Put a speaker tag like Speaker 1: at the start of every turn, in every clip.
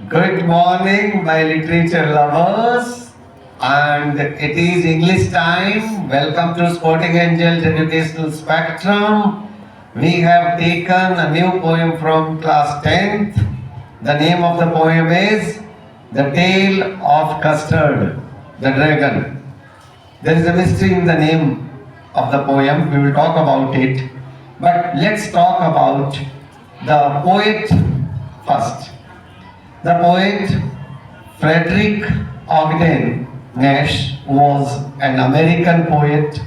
Speaker 1: Good morning, my literature lovers. And it is English time. Welcome to Sporting Angels Educational Spectrum. We have taken a new poem from class 10th. The name of the poem is The Tale of Custard, the Dragon. There is a mystery in the name of the poem. We will talk about it. But let's talk about the poet first. The poet Frederick Ogden Nash was an American poet.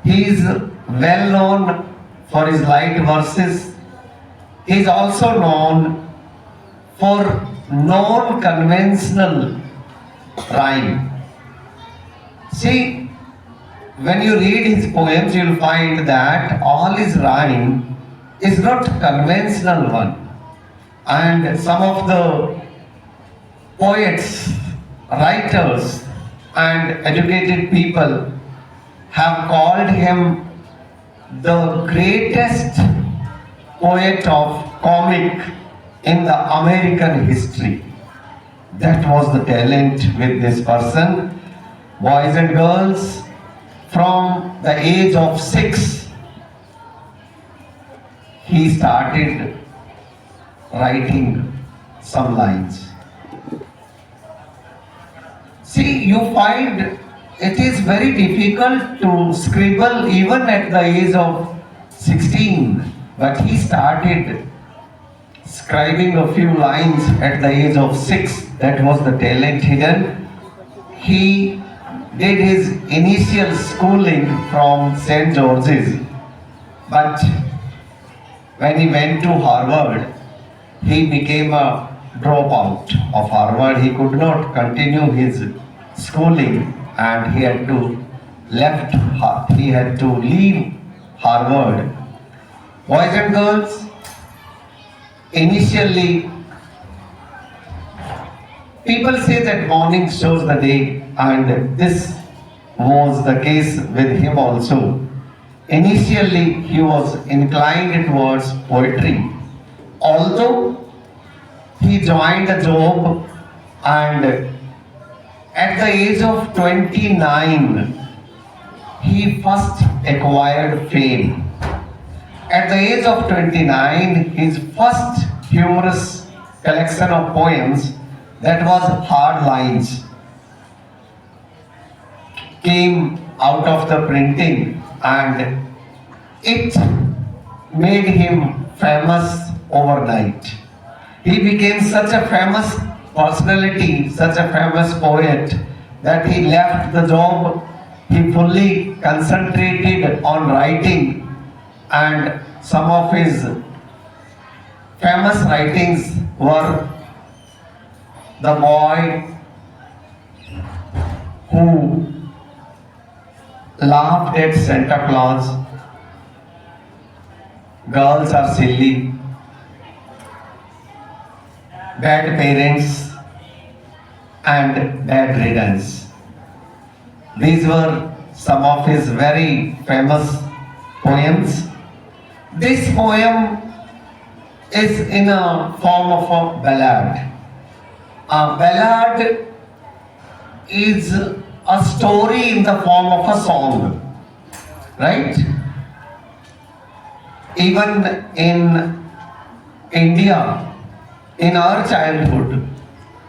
Speaker 1: He is well known for his light verses. He is also known for non-conventional rhyme. See, when you read his poems, you will find that all his rhyme is not conventional one. And some of the poets, writers, and educated people have called him the greatest poet of comic in the American history. That was the talent with this person. Boys and girls, from the age of 6, he started writing some lines. See, you find it is very difficult to scribble even at the age of 16, but he started scribing a few lines at the age of 6. That was the talent hidden. He did his initial schooling from St. George's, but when he went to Harvard, he became a dropout of Harvard. He could not continue his schooling and he had to leave Harvard. Boys and girls, initially people say that morning shows the day, and this was the case with him also. Initially he was inclined towards poetry. Although he joined a job and at the age of 29 he first acquired fame. At the age of 29 his first humorous collection of poems, that was Hard Lines, came out of the printing and it made him famous overnight. He became such a famous personality, such a famous poet, that he left the job. He fully concentrated on writing, and some of his famous writings were The Boy Who Laughed at Santa Claus, Girls Are Silly, Bad Parents, and Bad Riddance. These were some of his very famous poems. This poem is in a form of a ballad. A ballad is a story in the form of a song, right? Even in India, in our childhood,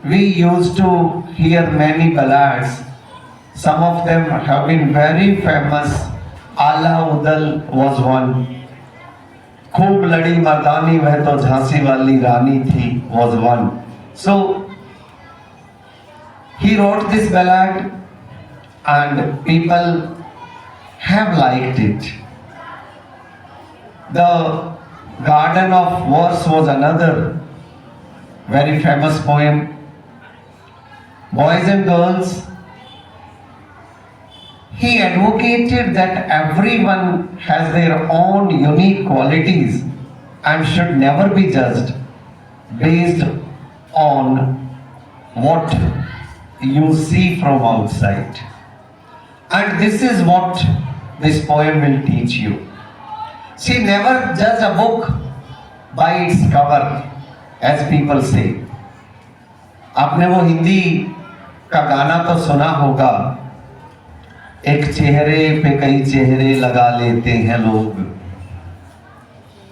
Speaker 1: we used to hear many ballads. Some of them have been very famous. Ala Udal was one. Khoob ladi mardani veh to Jhansi wali rani thi was one. So he wrote this ballad and people have liked it. The Garden of Verse was another very famous poem. Boys and girls, he advocated that everyone has their own unique qualities and should never be judged based on what you see from outside. And this is what this poem will teach you. See, never judge a book by its cover, as people say. आपने वो हिंदी का गाना तो सुना होगा, एक चेहरे पे कई चेहरे लगा लेते हैं लोग।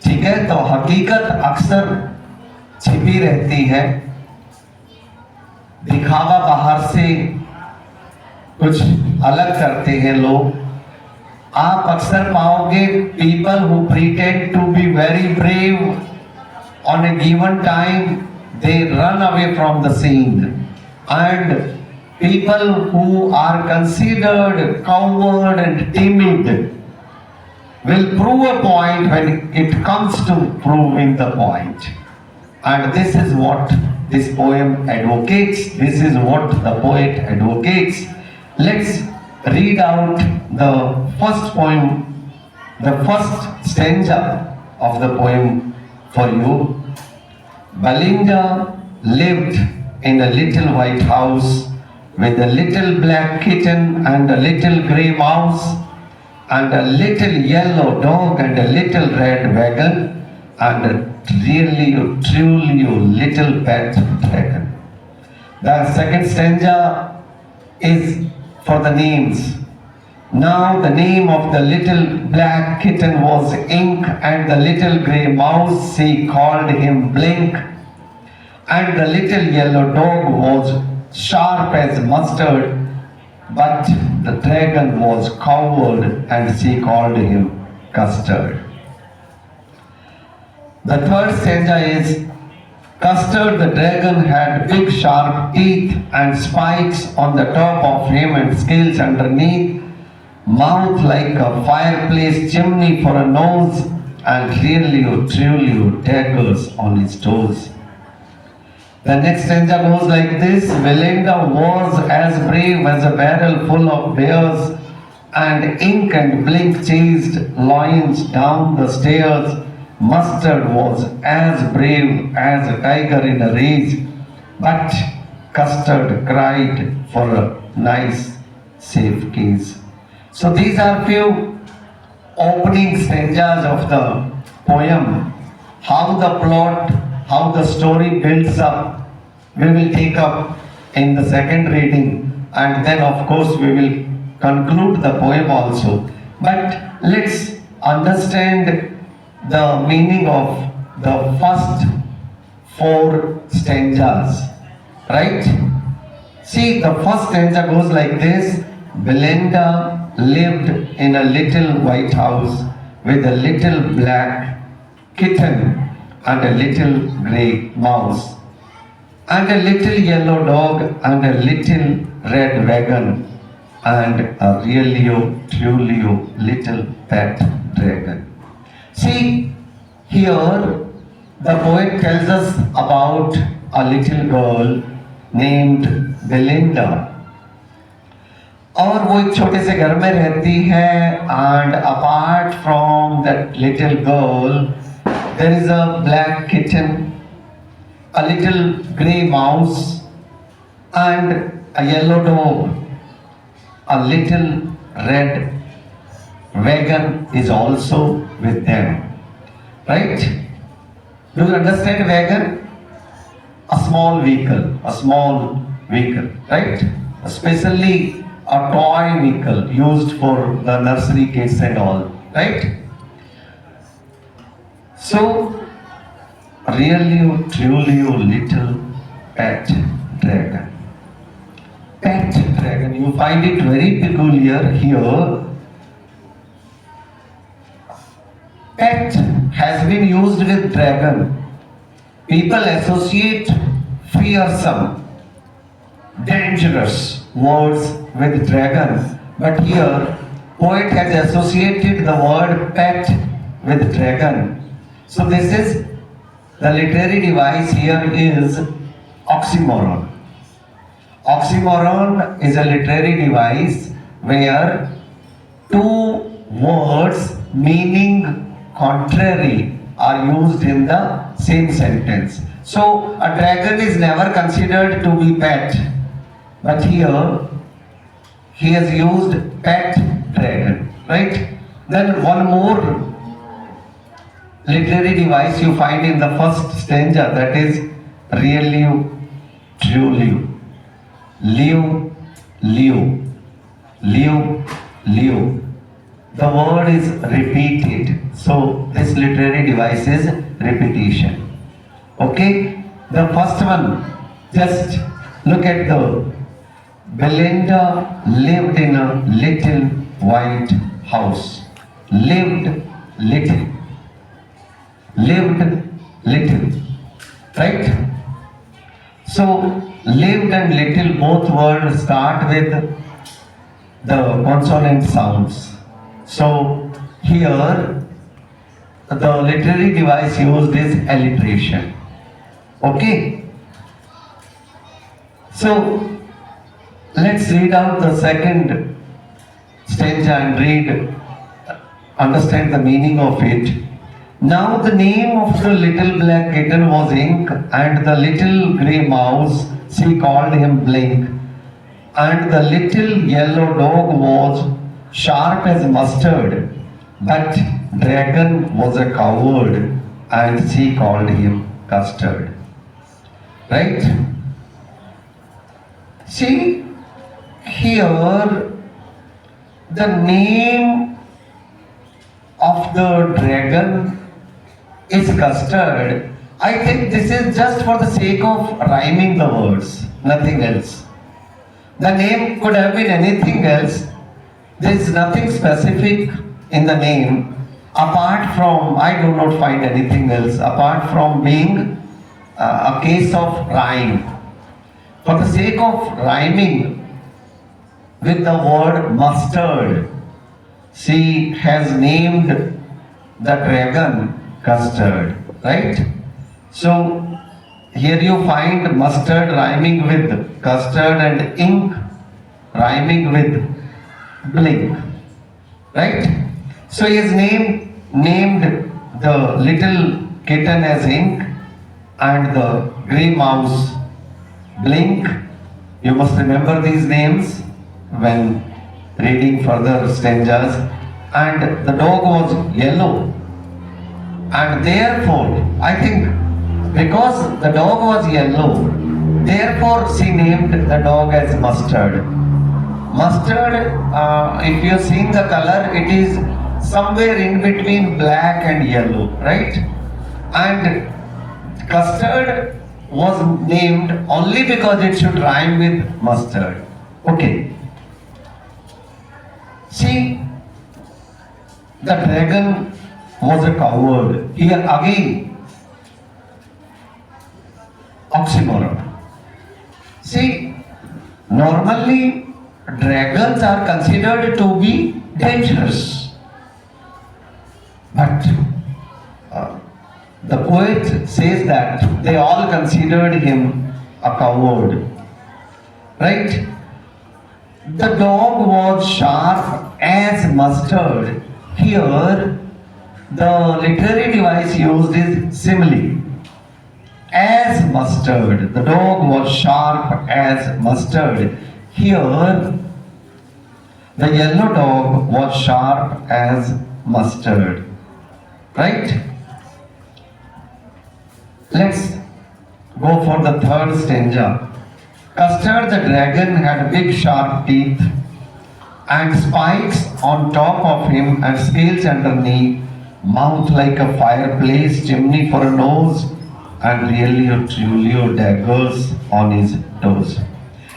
Speaker 1: ठीक है, तो हकीकत अक्सर छिपी रहती है, दिखावा बाहर से कुछ अलग करते हैं लोग। आप अक्सर पाओगे people who pretend to be very brave on a given time they run away from the scene, and people who are considered coward and timid will prove a point when it comes to proving the point. And this is what this poem advocates. This is what the poet advocates. Let's read out the first poem, the first stanza of the poem for you. Belinda lived in a little white house with a little black kitten and a little grey mouse and a little yellow dog and a little red wagon and a really truly little pet dragon. The second stanza is for the names. Now the name of the little black kitten was Ink, and the little grey mouse, she called him Blink, and the little yellow dog was sharp as mustard, but the dragon was coward and she called him Custard. The third stanza is, Custard the dragon had big sharp teeth and spikes on the top of him and scales underneath, mouth like a fireplace chimney for a nose, and really truly daggers on his toes. The next stanza goes like this. Belinda was as brave as a barrel full of bears, and Ink and Blink chased lions down the stairs. Mustard was as brave as a tiger in a rage, but Custard cried for a nice safe case. So these are few opening stanzas of the poem. How the plot, how the story builds up, we will take up in the second reading, and then of course we will conclude the poem also. But let's understand the meaning of the first four stanzas, right? See, the first stanza goes like this. Belinda lived in a little white house with a little black kitten and a little grey mouse and a little yellow dog and a little red wagon and a really truly little pet dragon. See, here the poet tells us about a little girl named Belinda, और वो एक छोटे से घर में रहती है, and apart from that little girl there is a black kitten, a little grey mouse and a yellow dog. A little red wagon is also with them, right? Do you understand wagon? A small vehicle, right? Especially a toy vehicle used for the nursery kids and all, right? So, really, truly, little pet dragon. Pet dragon, you find it very peculiar here. Pet has been used with dragon. People associate fearsome, dangerous words with dragon, but here poet has associated the word pet with dragon. So this is the literary device here is oxymoron. Oxymoron is a literary device where two words meaning contrary are used in the same sentence. So a dragon is never considered to be pet, but here he has used pet dragon, right? Then one more literary device you find in the first stanza, that is really true live. Live, live, live, live. The word is repeated. So this literary device is repetition. Okay? The first one, just look at the Belinda lived in a little white house. Lived little. Lived little. Right? So lived and little both words start with the consonant sounds. So here the literary device used is alliteration. Okay? So let's read out the second stanza and read, understand the meaning of it. Now the name of the little black kitten was Ink, and the little grey mouse, she called him Blink, and the little yellow dog was sharp as mustard, but Dragon was a coward, and she called him Custard. Right? See, here the name of the dragon is Custard. I think this is just for the sake of rhyming the words, nothing else. The name could have been anything else. There is nothing specific in the name apart from, I do not find anything else apart from being a case of rhyme. For the sake of rhyming with the word mustard, she has named the dragon Custard, right? So here you find mustard rhyming with custard and ink rhyming with blink, right? So he has named the little kitten as Ink and the grey mouse Blink. You must remember these names when reading further stanzas. And the dog was yellow, and therefore I think because the dog was yellow, therefore she named the dog as Mustard. Mustard, if you have seen the color, it is somewhere in between black and yellow, right? And Custard was named only because it should rhyme with mustard. Okay. See, the dragon was a coward. Here again, oxymoron. See, normally dragons are considered to be dangerous. But the poet says that they all considered him a coward. Right? The dog was sharp as mustard. Here, the literary device used is simile. As mustard. The dog was sharp as mustard. Here, the yellow dog was sharp as mustard. Right? Let's go for the third stanza. Custard the dragon had big sharp teeth and spikes on top of him and scales underneath, mouth like a fireplace, chimney for a nose, and really truly daggers on his toes.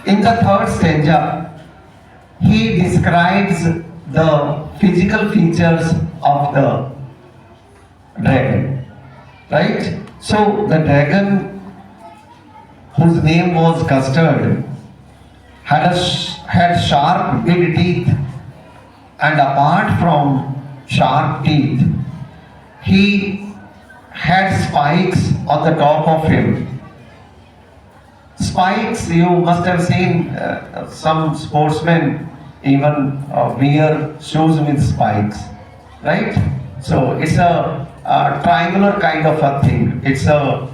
Speaker 1: In the third stanza, he describes the physical features of the dragon, right? So the dragon, whose name was Custard, had sharp big teeth, and apart from sharp teeth, he had spikes on the top of him. Spikes, you must have seen some sportsmen even wear shoes with spikes, right? So it's a triangular kind of a thing. It's a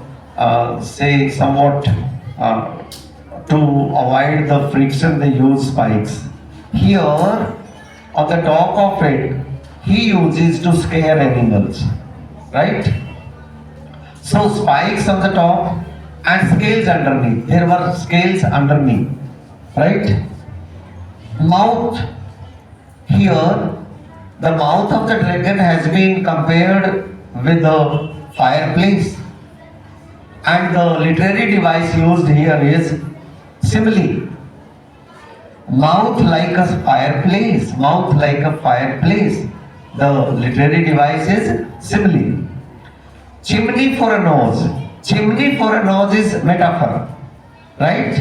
Speaker 1: say somewhat to avoid the friction they use spikes. Here on the top of it he uses to scare animals, right? So spikes on the top and scales underneath. There were scales underneath, right? Mouth here, the mouth of the dragon has been compared with the fireplace, and the literary device used here is simile. Mouth like a fireplace, mouth like a fireplace. The literary device is simile. Chimney for a nose. Chimney for a nose is metaphor, right?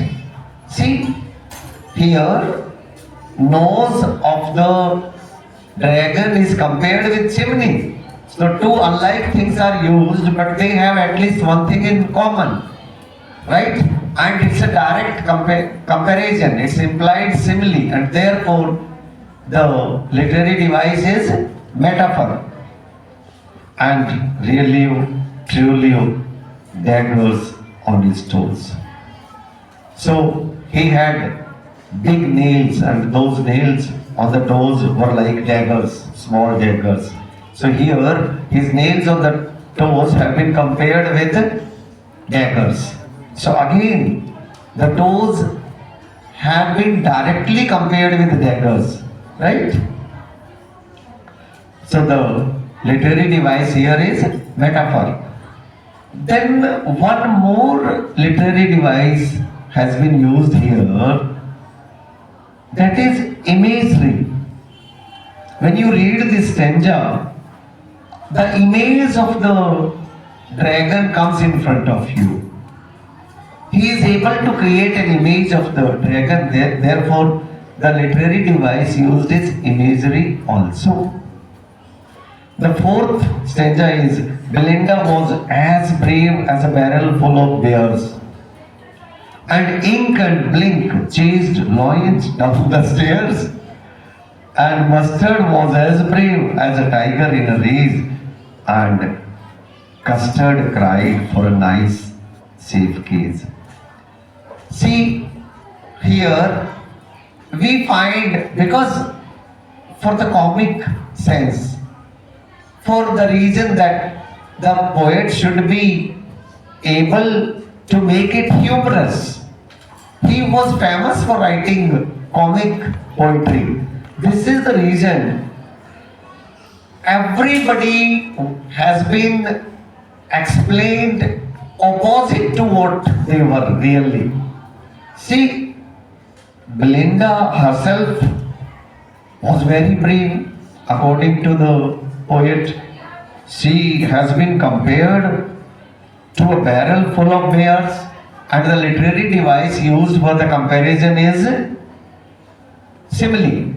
Speaker 1: See, here, nose of the dragon is compared with chimney. So two unlike things are used, but they have at least one thing in common, right? And it's a direct comparison. It's implied simile, and therefore the literary device is metaphor. And really, truly, daggers on his toes. So he had big nails, and those nails on the toes were like daggers, small daggers. So here, his nails on the toes have been compared with daggers. So again, the toes have been directly compared with daggers, right? So the literary device here is metaphor. Then one more literary device has been used here, that is imagery. When you read this stanza, the image of the dragon comes in front of you. He is able to create an image of the dragon there, therefore the literary device used is imagery also. The fourth stanza is, Belinda was as brave as a barrel full of bears, and ink and blink chased loins down the stairs, and Mustard was as brave as a tiger in a race, and Custard cried for a nice safe case. See, here we find, because for the comic sense, for the reason that the poet should be able to make it humorous. He was famous for writing comic poetry. This is the reason everybody has been explained opposite to what they were really. See, Belinda herself was very brave according to the poet. She has been compared to a barrel full of bears, and the literary device used for the comparison is simile.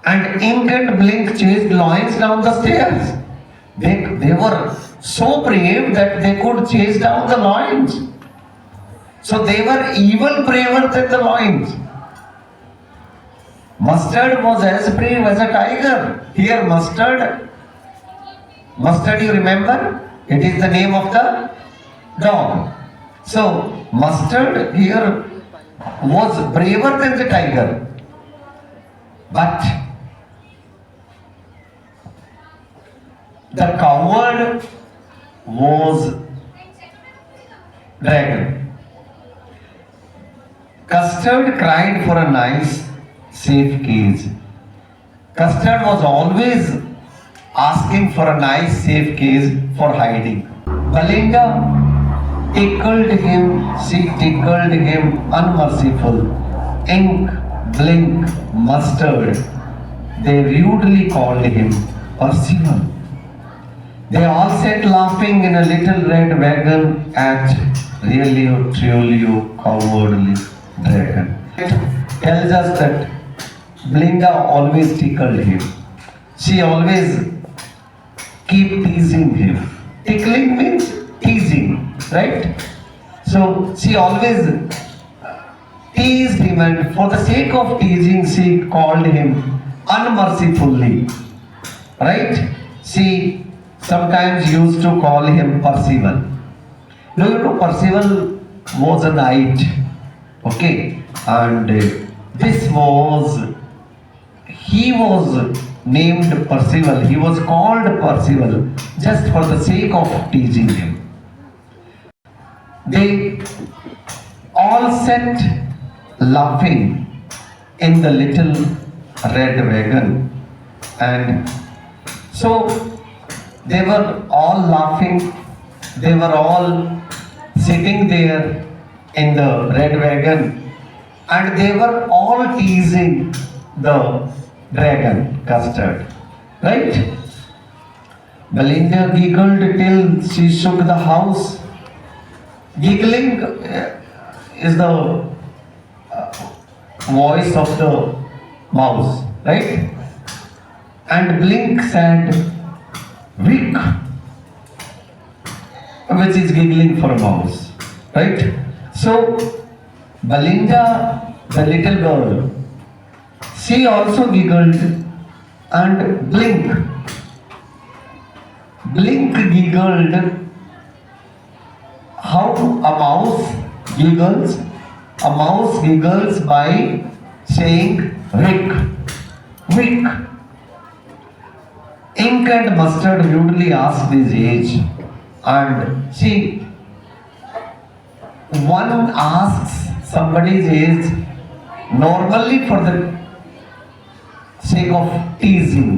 Speaker 1: And ink and blink chased loins down the stairs. They were so brave that they could chase down the loins. So they were even braver than the loins. Mustard was as brave as a tiger. Here Mustard, you remember? It is the name of the dog. So Mustard here was braver than the tiger. But the coward was dragon. Custard cried for a nice safe cage. Custard was always asking for a nice safe cage for hiding. Belinda tickled him, she tickled him unmerciful. Ink, blink, mustard, they rudely called him Percival. They all sat laughing in a little red wagon at really, truly, cowardly dragon. It tells us that Belinda always tickled him. She always keep teasing him. Tickling means teasing, right? So she always teased him, and for the sake of teasing, she called him unmercifully, right? She sometimes used to call him Percival. Do you know Percival was a knight, okay? And he was named Percival. He was called Percival just for the sake of teasing him. They all sat laughing in the little red wagon, and so they were all laughing, they were all sitting there in the red wagon, and they were all teasing the dragon, Custard, right? Belinda giggled till she shook the house. Giggling is the voice of the mouse, right? And Blink said, "Wick," which is giggling for a mouse, right? So Belinda, the little girl, she also giggled, and Blink giggled. How a mouse giggles? A mouse giggles by saying "wick," "wick." Ink and Mustard rudely asked his age, and see, one asks somebody's age normally for the sake of teasing.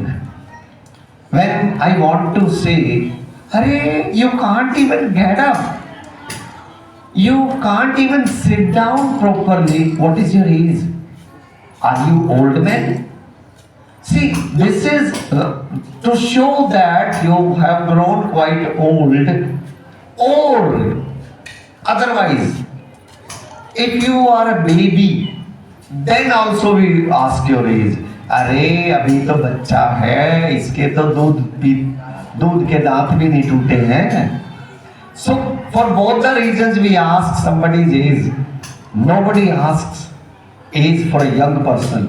Speaker 1: When I want to say, "Arey, you can't even get up. You can't even sit down properly. What is your age? Are you old man?" See, this is to show that you have grown quite old. Or otherwise, if you are a baby, then also we ask your age. अरे अभी तो बच्चा है, इसके तो दूध के दांत भी नहीं टूटे हैं. So for both the reasons we ask somebody's age. Nobody asks age for a young person.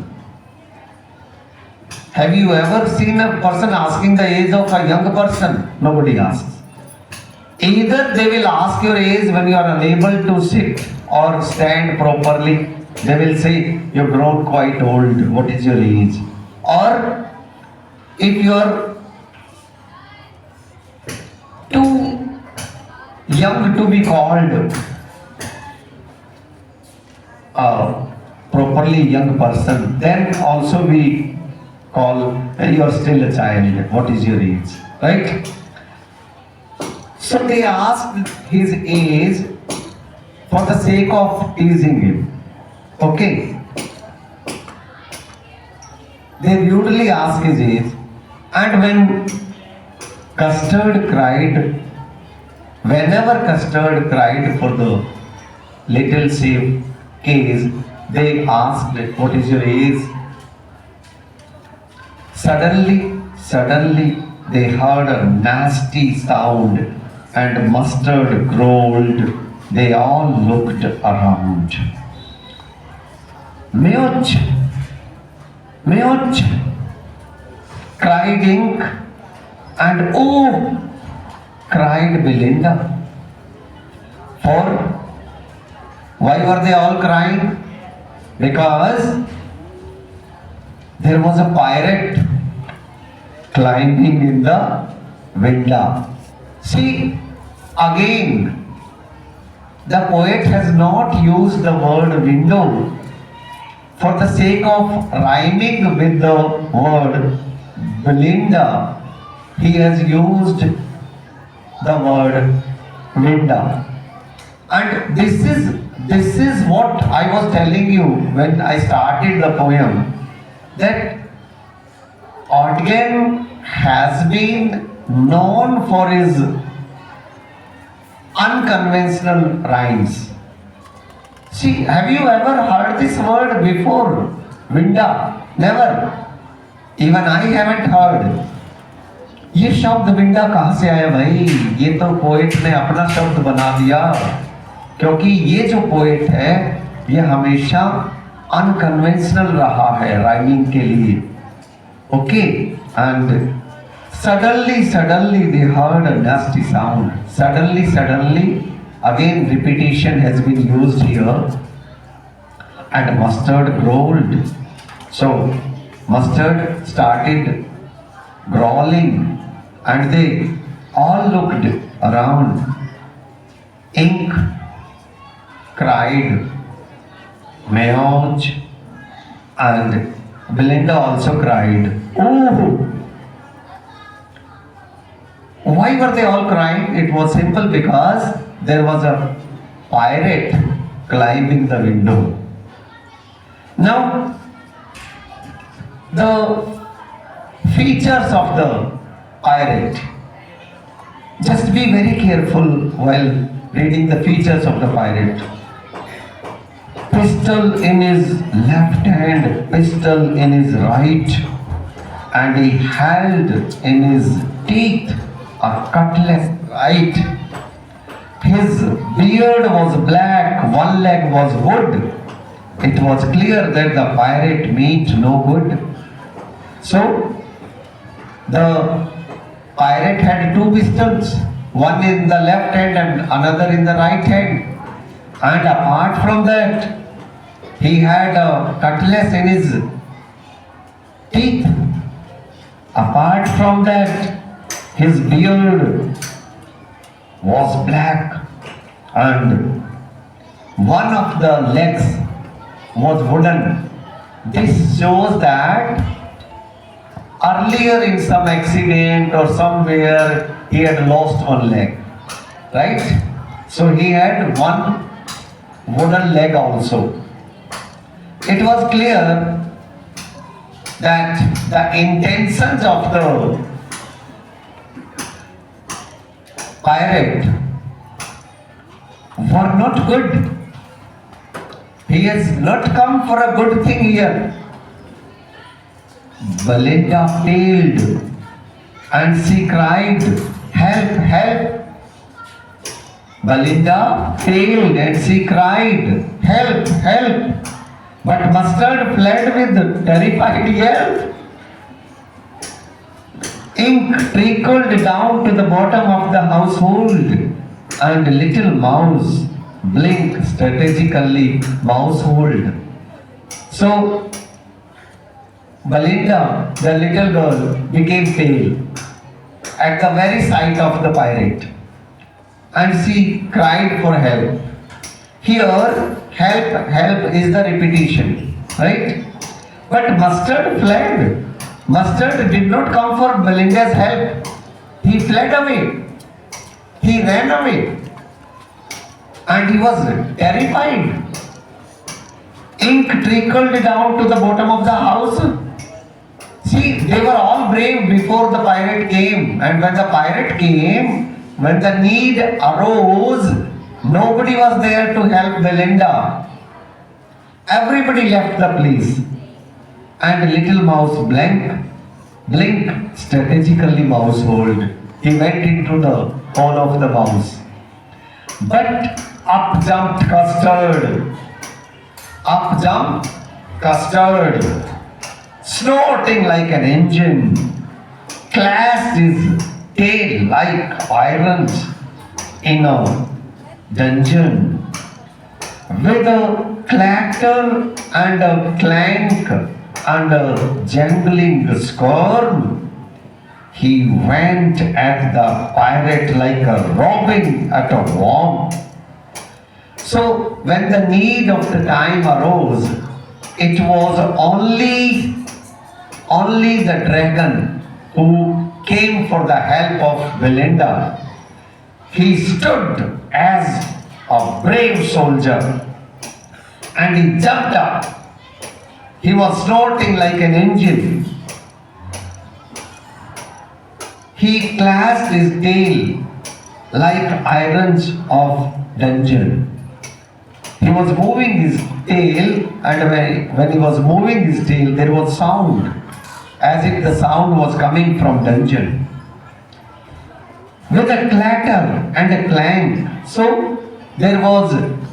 Speaker 1: Have you ever seen a person asking the age of a young person? Nobody asks. Either they will ask your age when you are unable to sit or stand properly. They will say, "You've grown quite old. What is your age?" Or if you are too young to be called a properly young person, then also we call, "You are still a child. What is your age?" Right? So they asked his age for the sake of teasing him. Okay. They rudely asked his age, and when Custard cried, whenever Custard cried for the little safe case, they asked, "What is your age?" Suddenly, they heard a nasty sound, and Mustard growled. They all looked around. "Meuch! Meuch!" cried Ink, and "Oh!" cried Belinda. For why were they all crying? Because there was a pirate climbing in the window. See, again, the poet has not used the word window for the sake of rhyming with the word Belinda. He has used the word window. And this is what I was telling you when I started the poem, that Ogden has been known for his unconventional rhymes. See, have you ever heard this word before? Winda? Never. Even I haven't heard. ये शब्द विंडा कहाँ से आया भाई? ये तो poet ने अपना शब्द बना दिया, क्योंकि ये जो पोएट है ये हमेशा अनकन्वेंशनल रहा है राइमिंग के लिए. Okay, and suddenly they heard a nasty sound. Suddenly, again repetition has been used here, and Mustard growled. So Mustard started growling, and they all looked around. Ink cried, Meouch, and Belinda also cried, oh. Why were they all crying? It was simple because there was a pirate climbing the window. Now, the features of the pirate. Just be very careful while reading the features of the pirate. Pistol in his left hand, pistol in his right, and he held in his teeth a cutlass right. His beard was black, one leg was wood. It was clear that the pirate meant no good. So, the pirate had two pistols, one in the left hand and another in the right hand. And apart from that, he had a cutlass in his teeth. Apart from that, his beard was black and one of the legs was wooden. This shows that earlier in some accident or somewhere he had lost one leg, right? So he had one wooden leg also. It was clear that the intentions of the pirate were not good. He has not come for a good thing here. Belinda failed and she cried, help, help. Belinda failed and she cried, help, help. But Mustard fled with terrified yell. Ink trickled down to the bottom of the household and little mouse blinked strategically mousehold. So Belinda, the little girl, became pale at the very sight of the pirate and she cried for help. Here, help, help is the repetition, right? But Mustard fled. Mustard did not come for Belinda's help. He fled away. He ran away. And he was terrified. Ink trickled down to the bottom of the house. See, they were all brave before the pirate came. And when the pirate came, when the need arose, nobody was there to help Belinda. Everybody left the place. And little mouse blinked strategically mousehold. He went into the hole of the mouse. But up jumped Custard. Up jumped Custard, snorting like an engine, clashed his tail like irons in a dungeon. With a clatter and a clank and a jangling scorn, he went at the pirate like a robin at a worm. So when the need of the time arose, it was only the dragon who came for the help of Belinda. He stood as a brave soldier and he jumped up. He was snorting like an engine. He clashed his tail like irons of dungeon. He was moving his tail, and when he was moving his tail, there was sound, as if the sound was coming from dungeon. With a clatter and a clank. So there was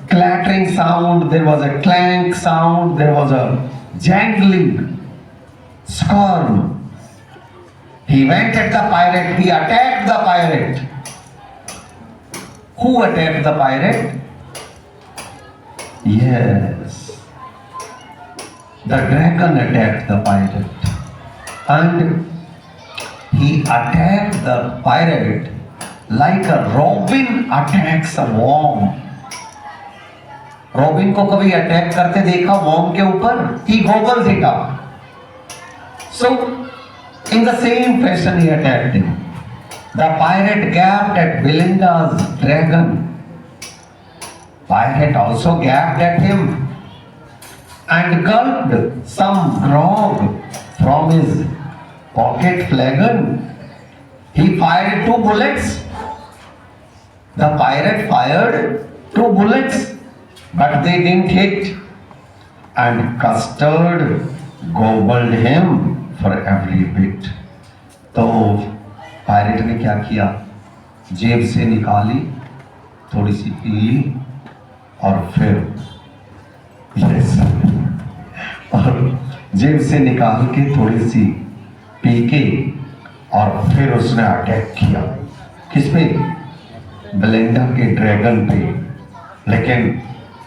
Speaker 1: clattering sound, there was a clank sound, there was a jangling scorn. He went at the pirate, he attacked the pirate. Who attacked the pirate? Yes, the dragon attacked the pirate. And he attacked the pirate like a robin attacks a worm. Robin को कभी attack करते देखा worm के ऊपर? He gobbles it up. So in the same fashion he attacked him. The pirate gaped at Belinda's dragon. Pirate also gaped at him and gulped some grog from his pocket flagon. He fired 2 bullets. The pirate fired 2 bullets, but they didn't hit, and Custard gobbled him for every bit. तो pirate ने क्या किया? जेब से निकाली, थोड़ी C P और फिर और जेब से निकाल के थोड़ी सी पी के और फिर उसने अटैक किया। किस पे? बेलिंडा के ड्रैगन पे। लेकिन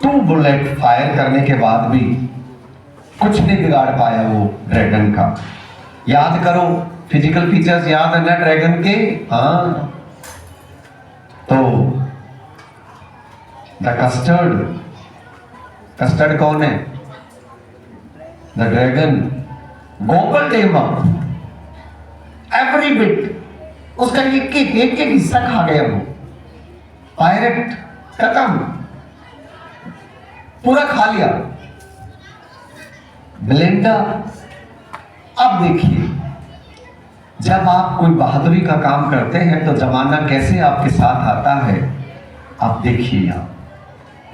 Speaker 1: 2 बुलेट फायर करने के बाद भी कुछ नहीं बिगाड़ पाया वो ड्रैगन का। याद करो, फिजिकल फीचर्स याद है ना ड्रैगन के? हाँ, तो द कस्टर्ड कौन है? The dragon gobbled him up every bit. उसका एक एक हिस्सा खा गया वो। पायरेट खत्म, पूरा खा लिया। बेलिंडा, अब देखिए, जब आप कोई बहादुरी का काम करते हैं तो जमाना कैसे आपके साथ आता है। आप देखिए यहां,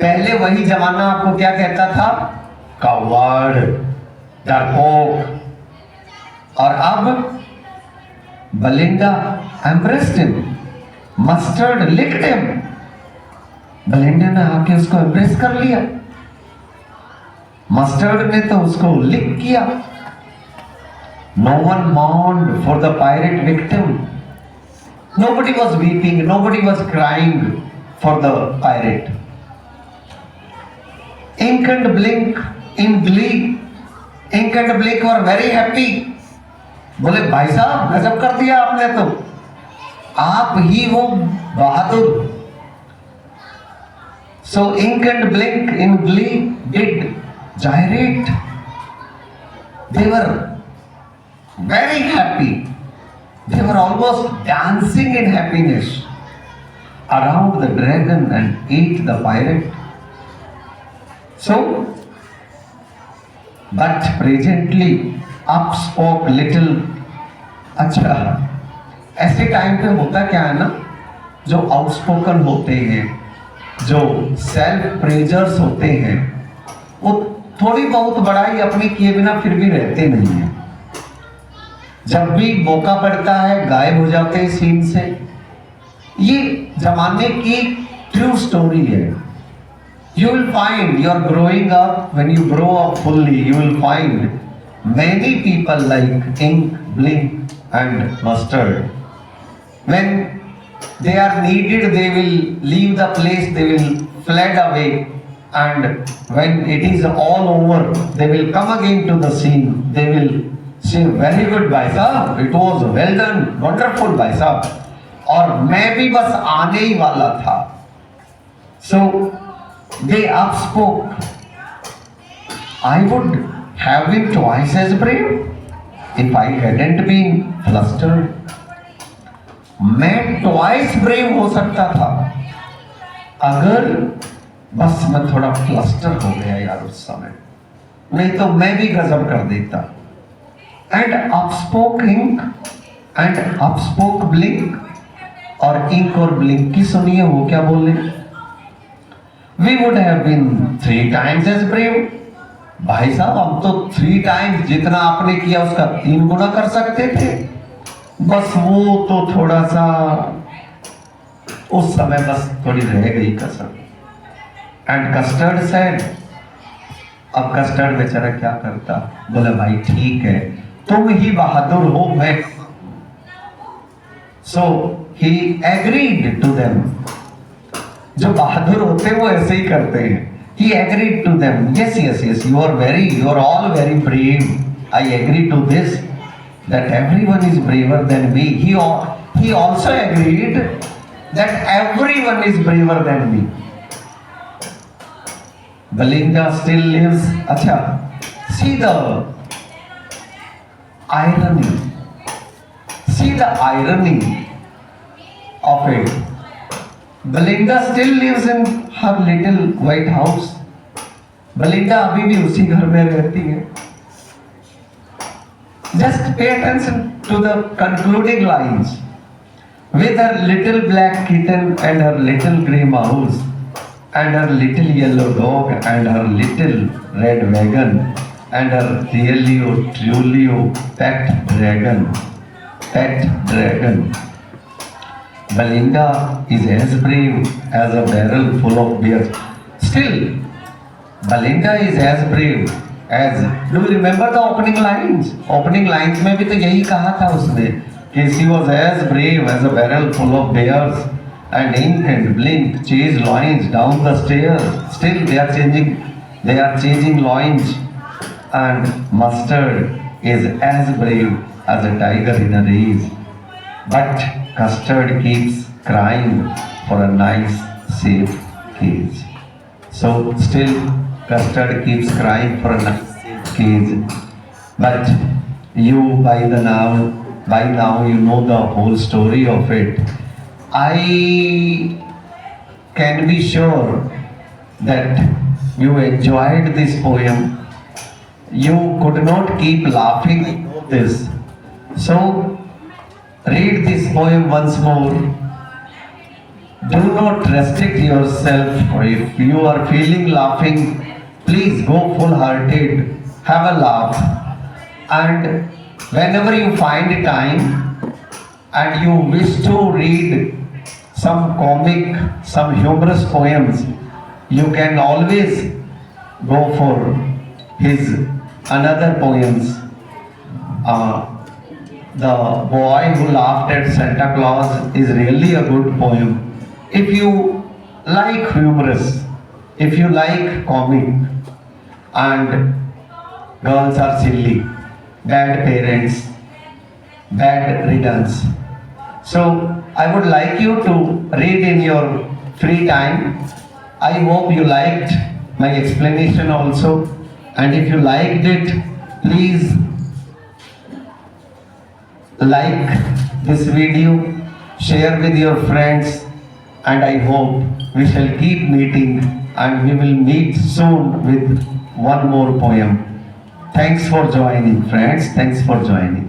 Speaker 1: पहले वही जमाना आपको क्या कहता था? कावर्ड, डरपोक। और अब Belinda embraced him, Mustard licked him. Belinda ने आके उसको एम्प्रेस कर लिया, मस्टर्ड ने तो उसको लिक किया। No one mourned for the pirate victim. Nobody was weeping, nobody was crying for the pirate. Ink and Blink in glee. Ink and Blink were very happy. बोले भाई साहब गजब कर दिया आपने, तो आप ही वो बहादुर। So Ink and Blink in glee did gyrate. They were very happy. They were almost dancing in happiness around the dragon and ate the pirate. So, but presently up spoke little. अच्छा, ऐसे time पे होता क्या है ना, जो outspoken होते हैं, जो सेल्फ प्रेजर्स होते हैं, वो थोड़ी बहुत बड़ाई अपनी किए बिना फिर भी रहते नहीं है। जब भी मौका पड़ता है गायब हो जाते हैं सीन से। ये जमाने की ट्रू स्टोरी है। You will find you're growing up, when you grow up fully, you will find many people like Ink, Blink and Mustard. When they are needed, they will leave the place, they will fled away, and when it is all over, they will come again to the scene. They will say, very good भाई साहब, it was well done, wonderful भाई साहब, और मैं भी बस आने ही वाला था। So they upspoke. I would have been twice as brave if I hadn't been flustered. मैं twice brave हो सकता था अगर बस मैं थोड़ा फ्लस्टर हो गया यार उस समय, नहीं तो मैं भी गजब कर देता। And upspoke Ink and upspoke Blink, और इंक और ब्लिंक की सुनिए वो क्या बोले। We would have been 3 times as brave. भाई साहब हम तो 3 times जितना आपने किया उसका 3 गुना कर सकते थे, बस वो तो थोड़ा सा उस समय बस थोड़ी रह गई कसर। एंड कस्टर्ड सेड, अब कस्टर्ड बेचारा क्या करता, बोले भाई ठीक है तुम ही बहादुर हो, मैं। सो ही एग्रीड टू देम। जो बहादुर होते हैं वो ऐसे ही करते हैं। He agreed to them. Yes, yes, yes. You are all very brave. I agree to this, that everyone is braver than me. He also agreed that everyone is braver than me. Belinda still lives. Acha, see the irony. See the irony of it. Belinda still lives in her little white house. Belinda अभी भी उसी घर में रहती है. Just pay attention to the concluding lines. With her little black kitten and her little grey mouse and her little yellow dog and her little red wagon and her really truly pet dragon. Belinda is as brave as a barrel full of beer. Still, Belinda is as brave as. Do you remember the opening lines? Opening lines में भी तो यही कहा था उसने कि she was as brave as a barrel full of bears and ink and blink chase loins down the stairs. Still, they are chasing loins, and Mustard is as brave as a tiger in a race. But Custard keeps crying for a nice, safe cage. So still, Custard keeps crying for a nice, safe cage. But you, by now, you know the whole story of it. I can be sure that you enjoyed this poem. You could not keep laughing at this. So, read this poem once more. Do not restrict yourself. If you are feeling laughing, please go full-hearted, have a laugh. And whenever you find time and you wish to read some comic, some humorous poems, you can always go for his another poems. The Boy Who Laughed at Santa Claus is really a good poem. If you like humorous, if you like comic, and girls are silly, bad parents, bad riddance. So I would like you to read in your free time. I hope you liked my explanation also, and if you liked it, please like this video, share with your friends, and I hope we shall keep meeting and we will meet soon with one more poem. Thanks for joining, friends. Thanks for joining.